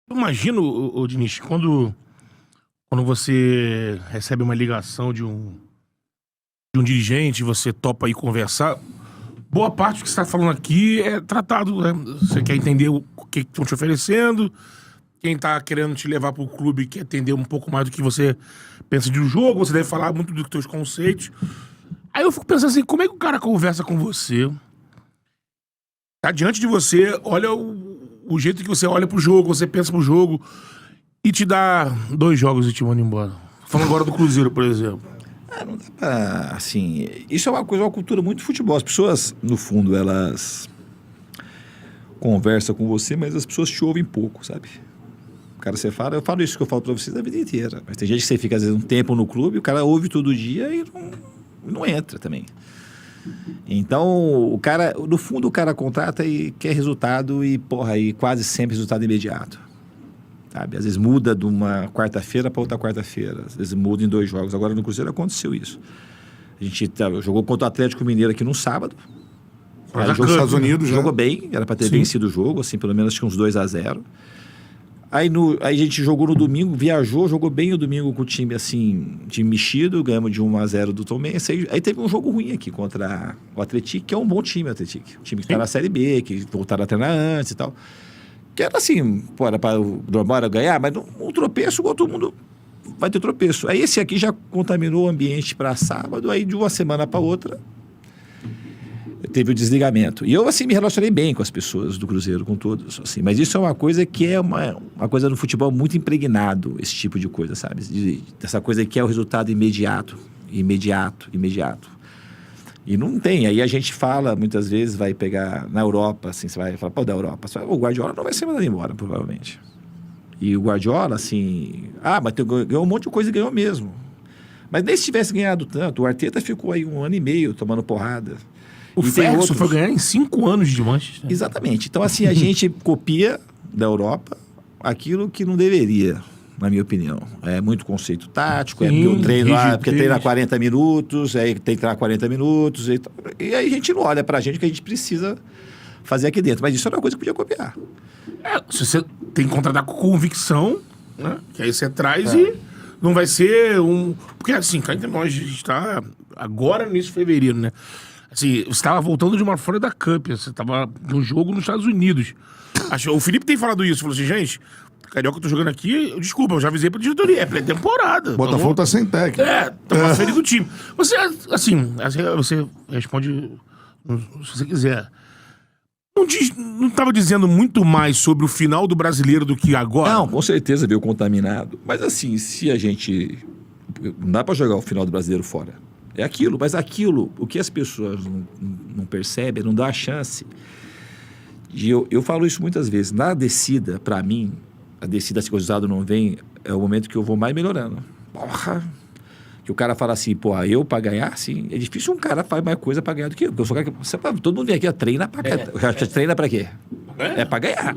Eu imagino, Diniz, quando você recebe uma ligação de um dirigente, você topa aí conversar, boa parte do que você está falando aqui é tratado, né? Você quer entender o que estão te oferecendo, quem está querendo te levar para o clube quer entender um pouco mais do que você pensa de um jogo, você deve falar muito dos teus conceitos. Aí eu fico pensando assim, como é que o cara conversa com você? Tá diante de você, olha o jeito que você olha pro jogo, você pensa pro jogo e te dá 2 jogos e te manda embora. Falando agora do Cruzeiro, por exemplo. Não dá pra, assim, isso é uma coisa, uma cultura muito de futebol. As pessoas, no fundo, elas conversam com você, mas as pessoas te ouvem pouco, sabe? O cara, você fala, eu falo isso que eu falo pra vocês a vida inteira. Mas tem gente que você fica, às vezes, um tempo no clube, o cara ouve todo dia e não entra também. Então, o cara, no fundo, o cara contrata e quer resultado e, e quase sempre resultado imediato. Sabe? Às vezes muda de uma quarta-feira para outra quarta-feira. Às vezes muda em 2 jogos. Agora no Cruzeiro aconteceu isso. A gente jogou contra o Atlético Mineiro aqui no sábado. Aí jogou nos Estados Unidos, jogou bem, era para ter vencido o jogo, assim, pelo menos tinha uns 2-0. Aí a gente jogou no domingo, viajou, jogou bem o domingo com o time, assim, time mexido, ganhamos de 1-0 do Tombense. Aí teve um jogo ruim aqui contra o Atlético, que é um bom time, o Atlético. Um time que está na Série B, que voltaram a treinar antes e tal. Que era assim, era para o normal ganhar, mas um tropeço, igual todo mundo vai ter tropeço. Aí esse aqui já contaminou o ambiente para sábado, aí de uma semana para outra teve o desligamento. E eu, assim, me relacionei bem com as pessoas do Cruzeiro, com todos, assim. Mas isso é uma coisa que é uma coisa no futebol muito impregnado, esse tipo de coisa, sabe? Essa coisa que é o resultado imediato. E não tem. Aí a gente fala, muitas vezes, vai pegar na Europa, assim, você vai falar, pô, da Europa. Você vai, o Guardiola não vai ser mandado embora, provavelmente. E o Guardiola, assim... mas ganhou um monte de coisa e ganhou mesmo. Mas nem se tivesse ganhado tanto, o Arteta ficou aí 1 ano e meio tomando porrada. O Ferguson foi ganhar em 5 anos de Manchester. Exatamente. Então, assim, a gente copia da Europa aquilo que não deveria, na minha opinião. É muito conceito tático, porque o treino lá, porque treina 40 minutos, aí tem que treinar 40 minutos, e aí a gente não olha pra gente o que a gente precisa fazer aqui dentro. Mas isso é uma coisa que podia copiar. Se você tem que contratar com convicção, né? Que aí você traz e não vai ser um... Porque assim, cá entre nós, a gente está agora no início de fevereiro, né? Assim, você estava voltando de uma Florida Cup, você estava no jogo nos Estados Unidos. O Felipe tem falado isso, falou assim, gente, Carioca, eu tô jogando aqui, desculpa, eu já avisei pra diretoria, é pré-temporada. Botafogo tá sem técnico. Tá feliz do time. Você, assim, você responde se você quiser. Não estava dizendo muito mais sobre o final do Brasileiro do que agora? Não, com certeza veio contaminado. Mas assim, se a gente... Não dá pra jogar o final do Brasileiro fora. É aquilo, mas aquilo, o que as pessoas não percebem, não dá a chance. E eu falo isso muitas vezes. Na descida, pra mim, a descida, se o resultado não vem, é o momento que eu vou mais melhorando. Porra! Que o cara fala assim, eu pra ganhar, assim, é difícil um cara faz mais coisa pra ganhar do que eu. Porque eu sou cara que todo mundo vem aqui, treina pra treina pra quê? É pra ganhar.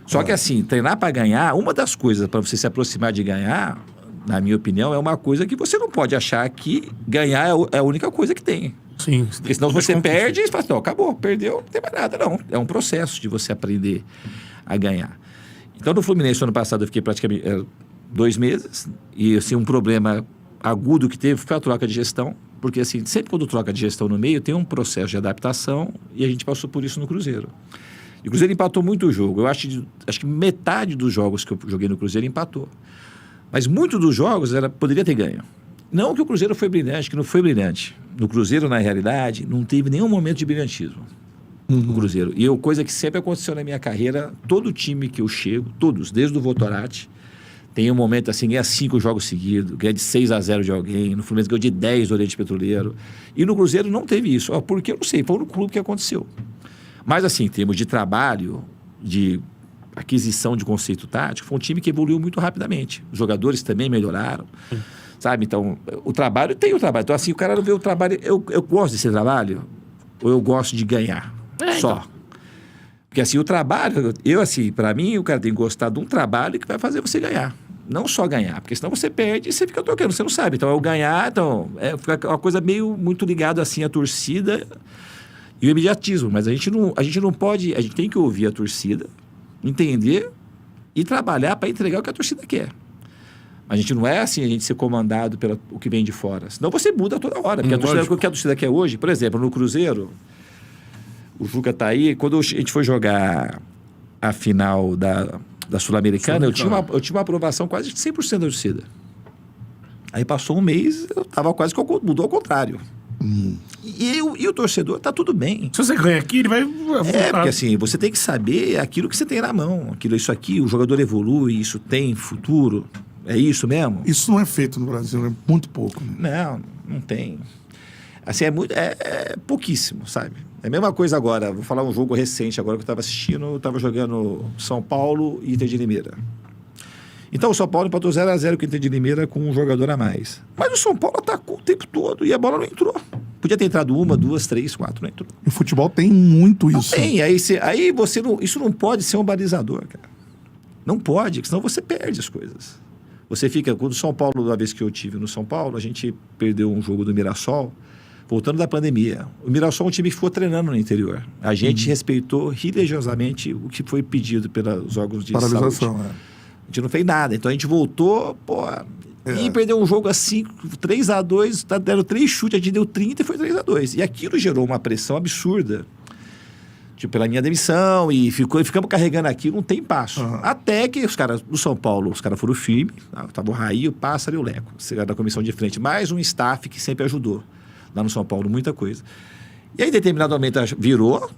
Só que assim, treinar pra ganhar, uma das coisas pra você se aproximar de ganhar, na minha opinião, é uma coisa que você não pode achar que ganhar é a única coisa que tem. Sim. Porque senão você perde e você fala assim, acabou, perdeu, não tem mais nada, não. É um processo de você aprender a ganhar. Então, no Fluminense, ano passado, eu fiquei praticamente 2 meses. E, assim, um problema agudo que teve foi a troca de gestão. Porque, assim, sempre quando troca de gestão no meio, tem um processo de adaptação. E a gente passou por isso no Cruzeiro. E o Cruzeiro empatou muito o jogo. Eu acho que metade dos jogos que eu joguei no Cruzeiro empatou. Mas muitos dos jogos poderia ter ganho. Não que o Cruzeiro foi brilhante, que não foi brilhante. No Cruzeiro, na realidade, não teve nenhum momento de brilhantismo. No Cruzeiro. E coisa que sempre aconteceu na minha carreira, todo time que eu chego, todos, desde o Votorati, tem um momento assim, ganha 5 jogos seguidos, ganha de 6-0 de alguém, no Fluminense ganhou de 10 do Oriente Petroleiro. E no Cruzeiro não teve isso. Porque eu não sei, foi no clube que aconteceu. Mas assim, em termos de trabalho, de aquisição de conceito tático, foi um time que evoluiu muito rapidamente. Os jogadores também melhoraram, sabe? Então, o trabalho tem o trabalho. Então, assim, o cara não vê o trabalho... Eu gosto desse trabalho ou eu gosto de ganhar? Só. Então. Porque, assim, o trabalho... assim, pra mim, o cara tem que gostar de um trabalho que vai fazer você ganhar. Não só ganhar, porque senão você perde e você fica tocando, você não sabe. Então, o ganhar, fica uma coisa meio muito ligada, assim, à torcida e o imediatismo. Mas a gente não pode... A gente tem que ouvir a torcida, entender e trabalhar para entregar o que a torcida quer. A gente não é assim, a gente ser comandado pelo o que vem de fora. Senão você muda toda hora. Porque o que a torcida quer hoje, por exemplo, no Cruzeiro, o Juca tá aí, quando a gente foi jogar a final da Sul-Americana, eu tinha uma aprovação quase de 100% da torcida. Aí passou um mês, eu tava quase que mudou ao contrário. E o torcedor tá tudo bem. Se você ganha aqui, ele vai voltar. Porque assim, você tem que saber aquilo que você tem na mão. Isso aqui, o jogador evolui, isso tem futuro. É isso mesmo? Isso não é feito no Brasil, é muito pouco. Né? Não tem. Assim, é pouquíssimo, sabe? É a mesma coisa agora. Vou falar um jogo recente agora que eu estava assistindo. Eu estava jogando São Paulo e Inter de Limeira. Então o São Paulo empatou 0-0 com o Inter de Limeira com um jogador a mais. Mas o São Paulo atacou o tempo todo e a bola não entrou. Podia ter entrado 1, 2, 3, 4, não entrou. O futebol tem muito não isso. Tem. Aí você não... Isso não pode ser um balizador, cara. Não pode, senão você perde as coisas. Você fica... Quando o São Paulo, da vez que eu tive no São Paulo, a gente perdeu um jogo do Mirassol, voltando da pandemia. O Mirassol é um time que ficou treinando no interior. A gente respeitou religiosamente o que foi pedido pelos órgãos de saúde. A gente não fez nada. Então a gente voltou, e perdeu um jogo assim, 3-2, deram 3 chutes, a gente deu 30 e foi 3-2. E aquilo gerou uma pressão absurda. Tipo, pela minha demissão, e ficamos carregando aquilo, não tem passo. Até que os caras do São Paulo, os caras foram firmes, tava o Raí, o Pássaro e o Leco, da comissão de frente, mais um staff que sempre ajudou lá no São Paulo, muita coisa. E aí, em determinado momento, virou,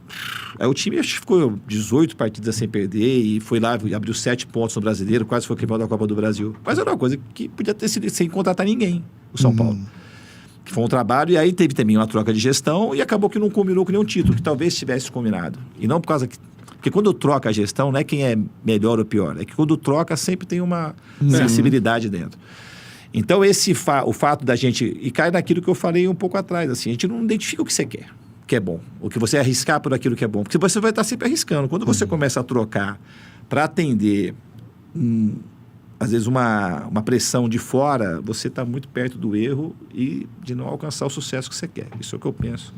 aí o time acho que ficou 18 partidas sem perder, e foi lá, abriu 7 pontos no Brasileiro, quase foi campeão da Copa do Brasil. Mas era uma coisa que podia ter sido sem contratar ninguém, o São Paulo. Que foi um trabalho, e aí teve também uma troca de gestão e acabou que não combinou com nenhum título, que talvez tivesse combinado. E não por causa que... Porque quando troca a gestão, não é quem é melhor ou pior, é que quando troca sempre tem uma sensibilidade dentro. Então o fato da gente... E cai naquilo que eu falei um pouco atrás, assim, a gente não identifica o que você quer, que é bom, o que você arriscar por aquilo que é bom, porque você vai estar sempre arriscando. Quando você começa a trocar para atender... às vezes uma pressão de fora, você está muito perto do erro e de não alcançar o sucesso que você quer. Isso é o que eu penso.